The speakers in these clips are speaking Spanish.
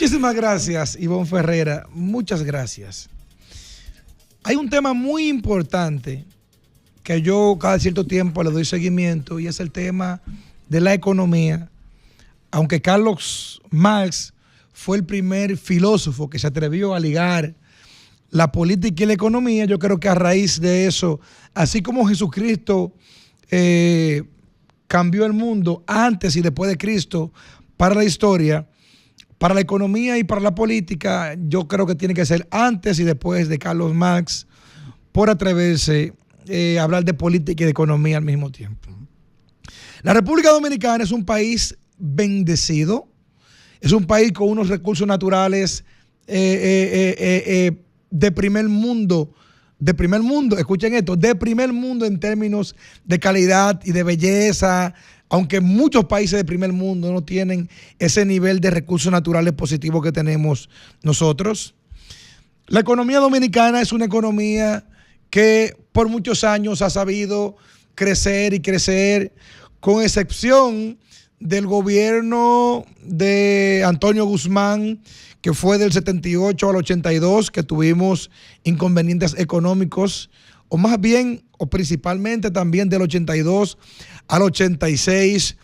Muchísimas gracias, Ivonne Ferreira. Muchas gracias. Hay un tema muy importante que yo cada cierto tiempo le doy seguimiento y es el tema de la economía. Aunque Carlos Marx fue el primer filósofo que se atrevió a ligar la política y la economía, yo creo que a raíz de eso, así como Jesucristo cambió el mundo antes y después de Cristo para la historia, para la economía y para la política, yo creo que tiene que ser antes y después de Carlos Marx por atreverse a hablar de política y de economía al mismo tiempo. La República Dominicana es un país bendecido, es un país con unos recursos naturales de primer mundo, escuchen esto, de primer mundo en términos de calidad y de belleza, aunque muchos países de primer mundo no tienen ese nivel de recursos naturales positivos que tenemos nosotros. La economía dominicana es una economía que por muchos años ha sabido crecer y crecer, con excepción del gobierno de Antonio Guzmán, que fue del 78 al 82, que tuvimos inconvenientes económicos, o más bien, o principalmente también del 82 al 86,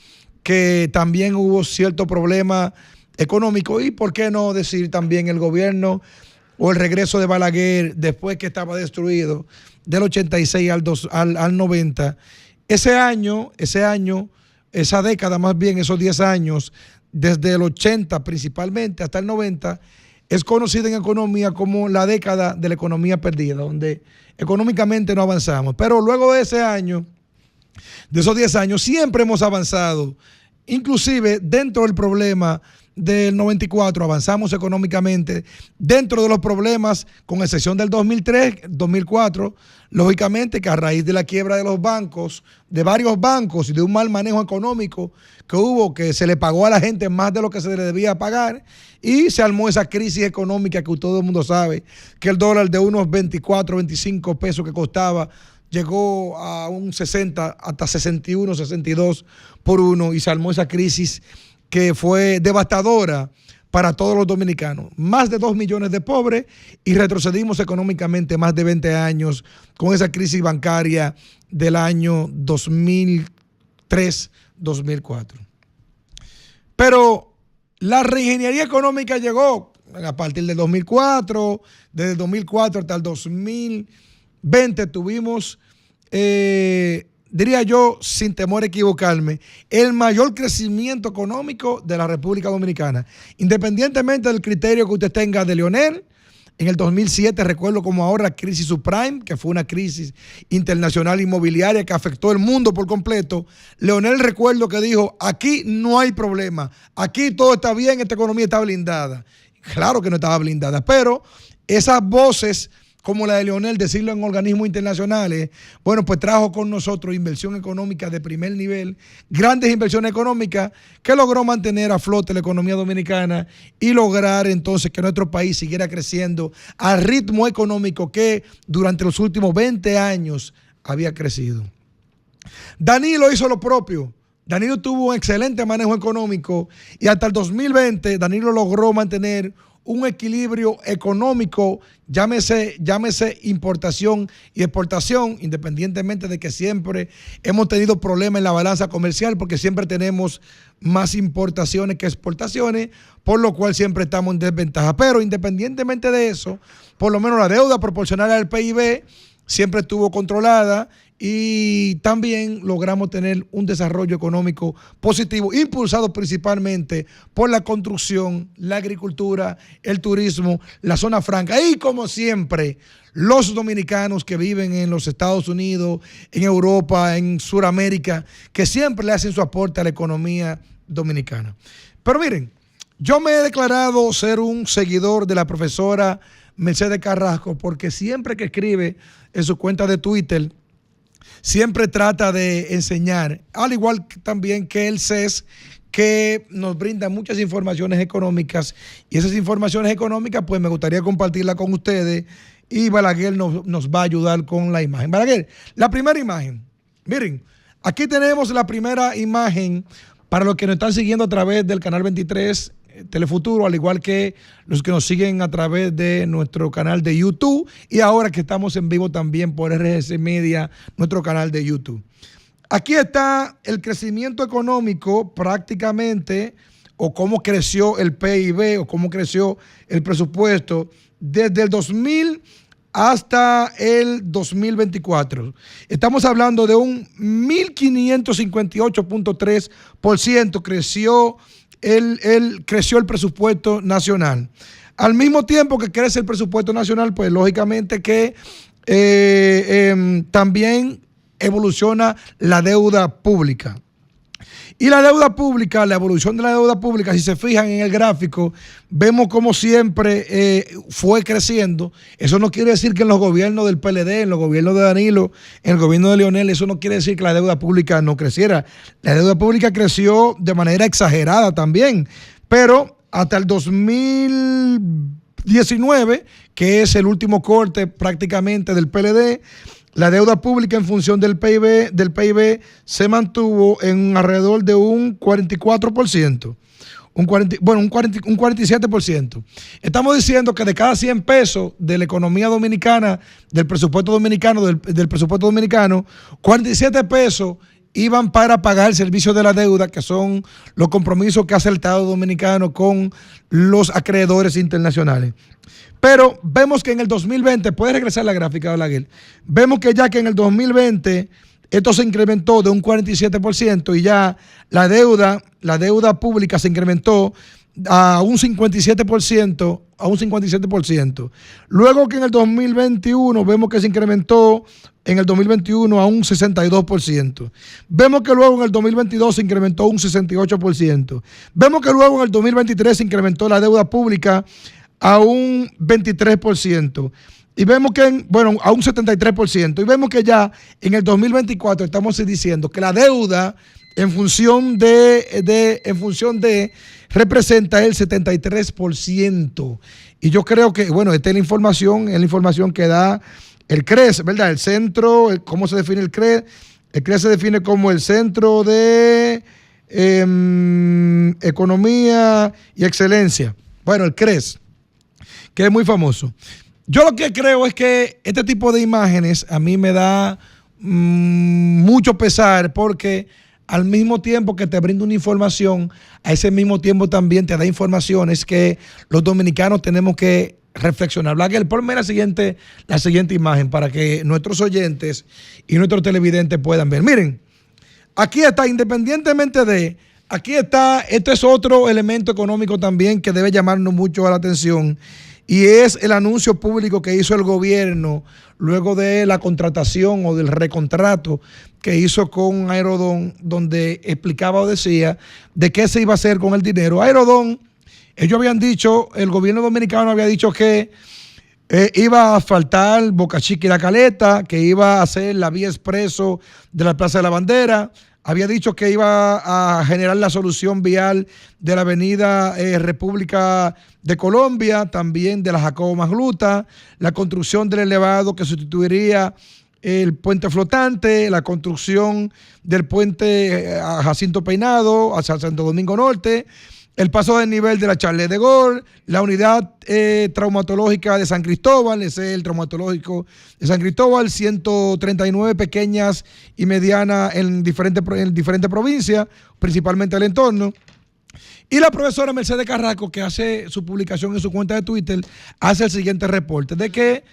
que también hubo cierto problema económico, y por qué no decir también el gobierno o el regreso de Balaguer después que estaba destruido, del 86 al 90. Esa década más bien, esos 10 años, desde el 80 principalmente hasta el 90, es conocida en economía como la década de la economía perdida, donde económicamente no avanzamos. Pero luego de ese año, de esos 10 años, siempre hemos avanzado. Inclusive dentro del problema del 94 avanzamos económicamente, dentro de los problemas, con excepción del 2003, 2004, lógicamente que a raíz de la quiebra de los bancos, de varios bancos y de un mal manejo económico que hubo, que se le pagó a la gente más de lo que se le debía pagar, y se armó esa crisis económica que todo el mundo sabe, que el dólar de unos 24, 25 pesos que costaba, llegó a un 60, hasta 61, 62 por uno, y se armó esa crisis que fue devastadora para todos los dominicanos. Más de 2 millones de pobres, y retrocedimos económicamente más de 20 años con esa crisis bancaria del año 2003-2004. Pero la reingeniería económica llegó a partir del 2004, desde el 2004 hasta el 2020 tuvimos, diría yo, sin temor a equivocarme, el mayor crecimiento económico de la República Dominicana. Independientemente del criterio que usted tenga de Leonel, en el 2007 recuerdo como ahora la crisis subprime, que fue una crisis internacional inmobiliaria que afectó el mundo por completo. Leonel, recuerdo que dijo, aquí no hay problema, aquí todo está bien, esta economía está blindada. Claro que no estaba blindada, pero esas voces como la de Leonel, decirlo en organismos internacionales, bueno, pues trajo con nosotros inversión económica de primer nivel, grandes inversiones económicas que logró mantener a flote la economía dominicana y lograr entonces que nuestro país siguiera creciendo al ritmo económico que durante los últimos 20 años había crecido. Danilo hizo lo propio. Danilo tuvo un excelente manejo económico y hasta el 2020 Danilo logró mantener un equilibrio económico, llámese importación y exportación, independientemente de que siempre hemos tenido problemas en la balanza comercial, porque siempre tenemos más importaciones que exportaciones, por lo cual siempre estamos en desventaja. Pero independientemente de eso, por lo menos la deuda proporcional al PIB siempre estuvo controlada, y también logramos tener un desarrollo económico positivo, impulsado principalmente por la construcción, la agricultura, el turismo, la zona franca, y como siempre, los dominicanos que viven en los Estados Unidos, en Europa, en Sudamérica, que siempre le hacen su aporte a la economía dominicana. Pero miren, yo me he declarado ser un seguidor de la profesora Mercedes Carrasco, porque siempre que escribe en su cuenta de Twitter, siempre trata de enseñar, al igual que también que el CES, que nos brinda muchas informaciones económicas, y esas informaciones económicas pues me gustaría compartirlas con ustedes, y Balaguer nos va a ayudar con la imagen. Balaguer, la primera imagen, miren, aquí tenemos la primera imagen para los que nos están siguiendo a través del canal 23 Telefuturo, al igual que los que nos siguen a través de nuestro canal de YouTube y ahora que estamos en vivo también por RGC Media, nuestro canal de YouTube. Aquí está el crecimiento económico prácticamente, o cómo creció el PIB, o cómo creció el presupuesto desde el 2000 hasta el 2024. Estamos hablando de un 1.558.3% creció el presupuesto nacional. Al mismo tiempo que crece el presupuesto nacional, pues lógicamente que también evoluciona la deuda pública. Y la deuda pública, la evolución de la deuda pública, si se fijan en el gráfico, vemos como siempre fue creciendo. Eso no quiere decir que en los gobiernos del PLD, en los gobiernos de Danilo, en el gobierno de Leonel, eso no quiere decir que la deuda pública no creciera. La deuda pública creció de manera exagerada también, pero hasta el 2019, que es el último corte prácticamente del PLD, la deuda pública en función del PIB se mantuvo en alrededor de un 44%, un 47%. Estamos diciendo que de cada 100 pesos de la economía dominicana, del presupuesto dominicano, del presupuesto dominicano, 47 pesos iban para pagar el servicio de la deuda, que son los compromisos que hace el Estado dominicano con los acreedores internacionales. Pero vemos que en el 2020, puede regresar la gráfica, Balaguer, vemos que ya que en el 2020 esto se incrementó de un 47% y ya la deuda pública se incrementó a un 57%, Luego que en el 2021 vemos que se incrementó en el 2021 a un 62%. Vemos que luego en el 2022 se incrementó un 68%. Vemos que luego en el 2023 se incrementó la deuda pública a un 23%. Y vemos que, a un 73%. Y vemos que ya en el 2024 estamos diciendo que la deuda en función de representa el 73%. Y yo creo que, esta es la información que da el CRES, ¿verdad? El centro, ¿cómo se define el CRES? El CRES se define como el Centro de Economía y Excelencia. El CRES, que es muy famoso. Yo lo que creo es que este tipo de imágenes a mí me da mucho pesar, porque al mismo tiempo que te brinda una información, a ese mismo tiempo también te da informaciones que los dominicanos tenemos que reflexionar. Blaguer, ponme la siguiente imagen para que nuestros oyentes y nuestros televidentes puedan ver. Miren, aquí está, esto es otro elemento económico también que debe llamarnos mucho la atención, y es el anuncio público que hizo el gobierno luego de la contratación o del recontrato que hizo con Aerodón, donde explicaba o decía de qué se iba a hacer con el dinero. Aerodón, ellos habían dicho, el gobierno dominicano había dicho que iba a asfaltar Boca Chica y La Caleta, que iba a hacer la vía expreso de la Plaza de la Bandera, había dicho que iba a generar la solución vial de la avenida República de Colombia, también de la Jacobo Magluta, la construcción del elevado que sustituiría el puente flotante, la construcción del puente a Jacinto Peinado hacia Santo Domingo Norte, el paso del nivel de la Charles de Gaulle, la unidad traumatológica de San Cristóbal, ese es el traumatológico de San Cristóbal, 139 pequeñas y medianas en diferentes provincias, principalmente el entorno. Y la profesora Mercedes Carrasco, que hace su publicación en su cuenta de Twitter, hace el siguiente reporte de que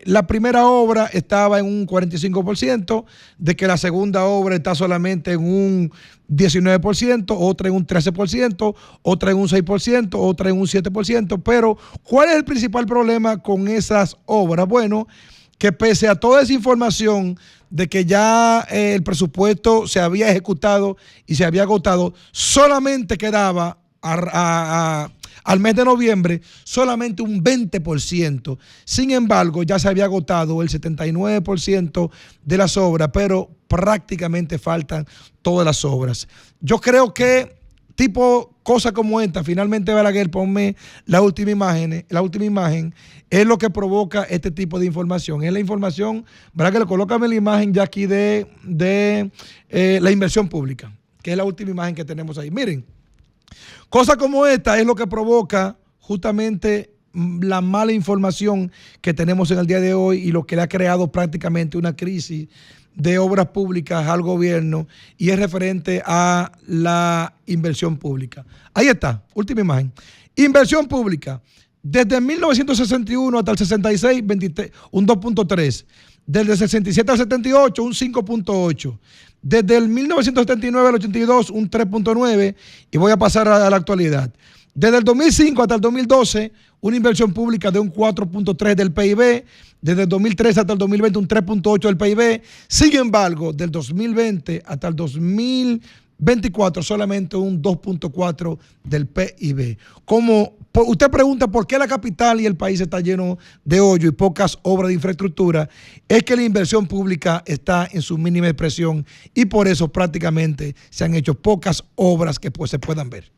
la primera obra estaba en un 45%, de que la segunda obra está solamente en un 19%, otra en un 13%, otra en un 6%, otra en un 7%. Pero, ¿cuál es el principal problema con esas obras? Bueno, que pese a toda esa información de que ya el presupuesto se había ejecutado y se había agotado, solamente quedaba al mes de noviembre solamente un 20%. Sin embargo, ya se había agotado el 79% de las obras, pero prácticamente faltan todas las obras. Yo creo que tipo cosas como esta, finalmente, Balaguer, ponme la última imagen, es lo que provoca este tipo de información. Es la información, Balaguer, colócame la imagen ya aquí de la inversión pública, que es la última imagen que tenemos ahí. Miren, Cosas como esta es lo que provoca justamente la mala información que tenemos en el día de hoy y lo que le ha creado prácticamente una crisis de obras públicas al gobierno y es referente a la inversión pública. Ahí está, última imagen. Inversión pública. Desde 1961 hasta el 66, un 2.3. Desde el 67 al 78, un 5.8. Desde el 1979 al 82, un 3.9. Y voy a pasar a la actualidad. Desde el 2005 hasta el 2012, una inversión pública de un 4.3 del PIB. Desde el 2013 hasta el 2020, un 3.8 del PIB. Sin embargo, del 2020 hasta el 2024, solamente un 2.4 del PIB. Usted pregunta por qué la capital y el país está lleno de hoyo y pocas obras de infraestructura, es que la inversión pública está en su mínima expresión y por eso prácticamente se han hecho pocas obras que pues se puedan ver.